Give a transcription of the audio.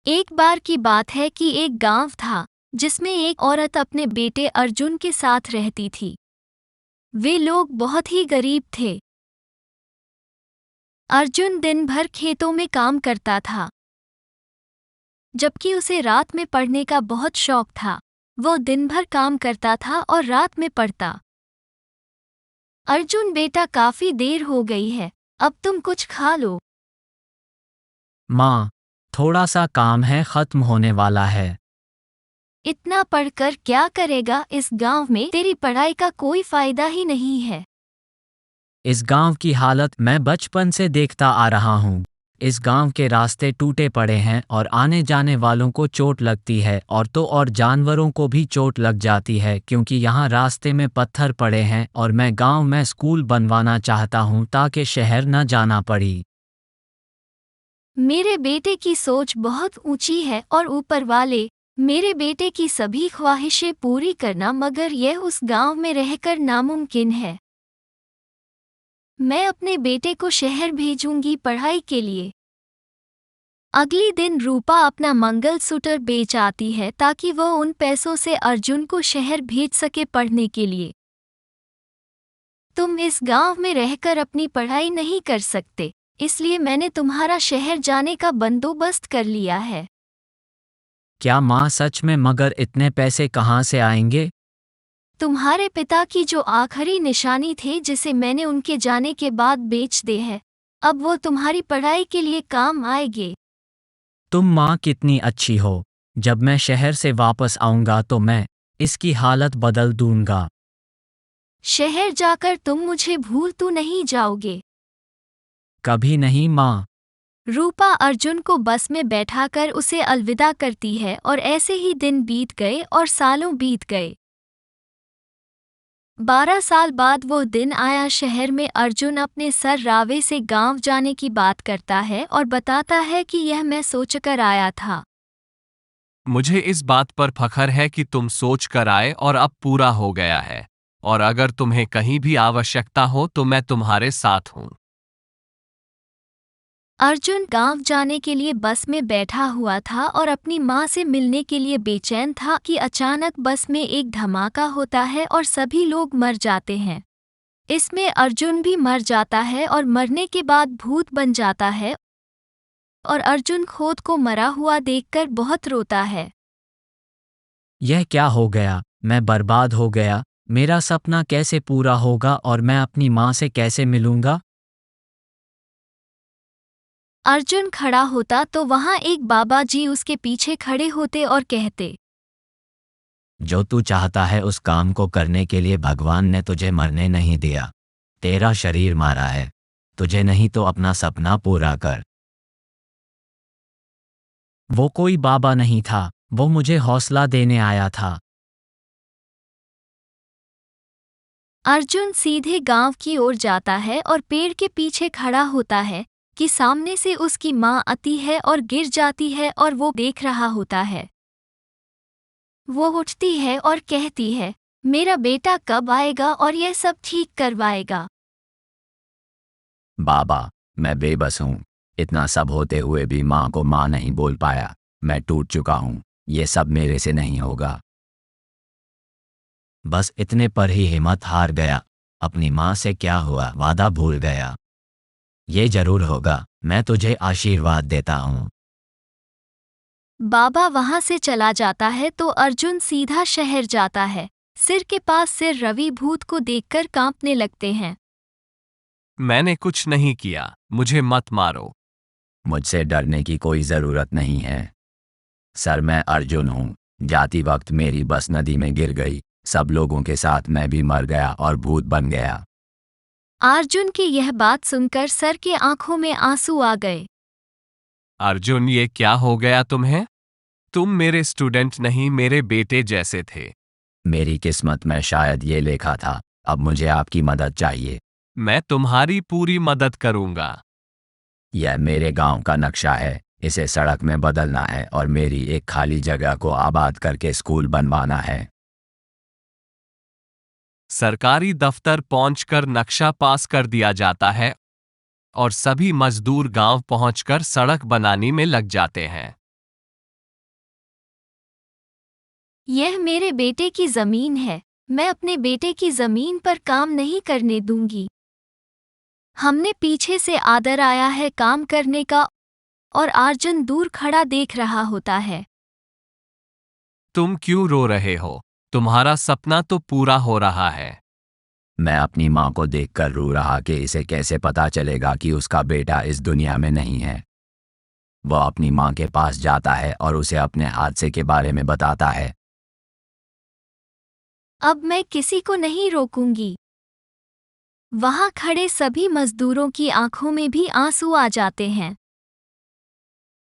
एक बार की बात है कि एक गांव था जिसमें एक औरत अपने बेटे अर्जुन के साथ रहती थी। वे लोग बहुत ही गरीब थे। अर्जुन दिन भर खेतों में काम करता था, जबकि उसे रात में पढ़ने का बहुत शौक था। वो दिन भर काम करता था और रात में पढ़ता। अर्जुन बेटा, काफी देर हो गई है, अब तुम कुछ खा लो। माँ, थोड़ा सा काम है, खत्म होने वाला है। इतना पढ़कर क्या करेगा? इस गांव में तेरी पढ़ाई का कोई फायदा ही नहीं है। इस गांव की हालत मैं बचपन से देखता आ रहा हूँ। इस गांव के रास्ते टूटे पड़े हैं और आने जाने वालों को चोट लगती है, और जानवरों को भी चोट लग जाती है क्योंकि यहाँ रास्ते में पत्थर पड़े हैं। और मैं गांव में स्कूल बनवाना चाहता हूँ ताकि शहर न जाना पड़ी। मेरे बेटे की सोच बहुत ऊंची है और ऊपर वाले मेरे बेटे की सभी ख्वाहिशें पूरी करना, मगर यह उस गांव में रहकर नामुमकिन है। मैं अपने बेटे को शहर भेजूंगी पढ़ाई के लिए। अगले दिन रूपा अपना मंगलसूत्र बेच आती है ताकि वह उन पैसों से अर्जुन को शहर भेज सके पढ़ने के लिए। तुम इस गांव में रहकर अपनी पढ़ाई नहीं कर सकते, इसलिए मैंने तुम्हारा शहर जाने का बंदोबस्त कर लिया है। क्या माँ, सच में? मगर इतने पैसे कहाँ से आएंगे? तुम्हारे पिता की जो आखिरी निशानी थे, जिसे मैंने उनके जाने के बाद बेच दे है, अब वो तुम्हारी पढ़ाई के लिए काम आएंगे। तुम माँ कितनी अच्छी हो। जब मैं शहर से वापस आऊँगा तो मैं इसकी हालत बदल दूंगा। शहर जाकर तुम मुझे भूल तो नहीं जाओगे? कभी नहीं माँ। रूपा अर्जुन को बस में बैठाकर उसे अलविदा करती है और ऐसे ही दिन बीत गए और सालों बीत गए। 12 साल बाद वो दिन आया। शहर में अर्जुन अपने सर रावे से गांव जाने की बात करता है और बताता है कि यह मैं सोचकर आया था। मुझे इस बात पर फख्र है कि तुम सोच कर आए और अब पूरा हो गया है। और अगर तुम्हें कहीं भी आवश्यकता हो तो मैं तुम्हारे साथ हूँ। अर्जुन गांव जाने के लिए बस में बैठा हुआ था और अपनी माँ से मिलने के लिए बेचैन था कि अचानक बस में एक धमाका होता है और सभी लोग मर जाते हैं। इसमें अर्जुन भी मर जाता है और मरने के बाद भूत बन जाता है और अर्जुन खुद को मरा हुआ देखकर बहुत रोता है। यह क्या हो गया? मैं बर्बाद हो गया। मेरा सपना कैसे पूरा होगा और मैं अपनी माँ से कैसे मिलूंगा? अर्जुन खड़ा होता तो वहाँ एक बाबा जी उसके पीछे खड़े होते और कहते, जो तू चाहता है उस काम को करने के लिए भगवान ने तुझे मरने नहीं दिया। तेरा शरीर मारा है, तुझे नहीं तो अपना सपना पूरा कर। वो कोई बाबा नहीं था, वो मुझे हौसला देने आया था। अर्जुन सीधे गांव की ओर जाता है और पेड़ के पीछे खड़ा होता है कि सामने से उसकी माँ आती है और गिर जाती है और वो देख रहा होता है। वो उठती है और कहती है, मेरा बेटा कब आएगा और यह सब ठीक करवाएगा? बाबा, मैं बेबस हूँ। इतना सब होते हुए भी माँ को माँ नहीं बोल पाया। मैं टूट चुका हूँ। ये सब मेरे से नहीं होगा। बस इतने पर ही हिम्मत हार गया। अपनी माँ से क्या हुआ, वादा भूल गया। ये जरूर होगा। मैं तुझे आशीर्वाद देता हूँ। बाबा वहां से चला जाता है तो अर्जुन सीधा शहर जाता है। सिर के पास सिर रवि भूत को देखकर कांपने लगते हैं। मैंने कुछ नहीं किया, मुझे मत मारो। मुझसे डरने की कोई ज़रूरत नहीं है सर। मैं अर्जुन हूँ। जाती वक्त मेरी बस नदी में गिर गई। सब लोगों के साथ मैं भी मर गया और भूत बन गया। अर्जुन की यह बात सुनकर सर के आंखों में आंसू आ गए। अर्जुन, ये क्या हो गया तुम्हें? तुम मेरे स्टूडेंट नहीं, मेरे बेटे जैसे थे। मेरी किस्मत में शायद ये लिखा था। अब मुझे आपकी मदद चाहिए। मैं तुम्हारी पूरी मदद करूंगा। यह मेरे गांव का नक्शा है। इसे सड़क में बदलना है और मेरी एक खाली जगह को आबाद करके स्कूल बनवाना है। सरकारी दफ्तर पहुंचकर नक्शा पास कर दिया जाता है और सभी मजदूर गांव पहुंचकर सड़क बनाने में लग जाते हैं। यह मेरे बेटे की जमीन है, मैं अपने बेटे की जमीन पर काम नहीं करने दूंगी। हमने पीछे से आदर आया है काम करने का, और अर्जुन दूर खड़ा देख रहा होता है। तुम क्यों रो रहे हो? तुम्हारा सपना तो पूरा हो रहा है। मैं अपनी माँ को देखकर रो रहा कि इसे कैसे पता चलेगा कि उसका बेटा इस दुनिया में नहीं है। वह अपनी माँ के पास जाता है और उसे अपने हादसे के बारे में बताता है। अब मैं किसी को नहीं रोकूंगी। वहां खड़े सभी मजदूरों की आंखों में भी आंसू आ जाते हैं।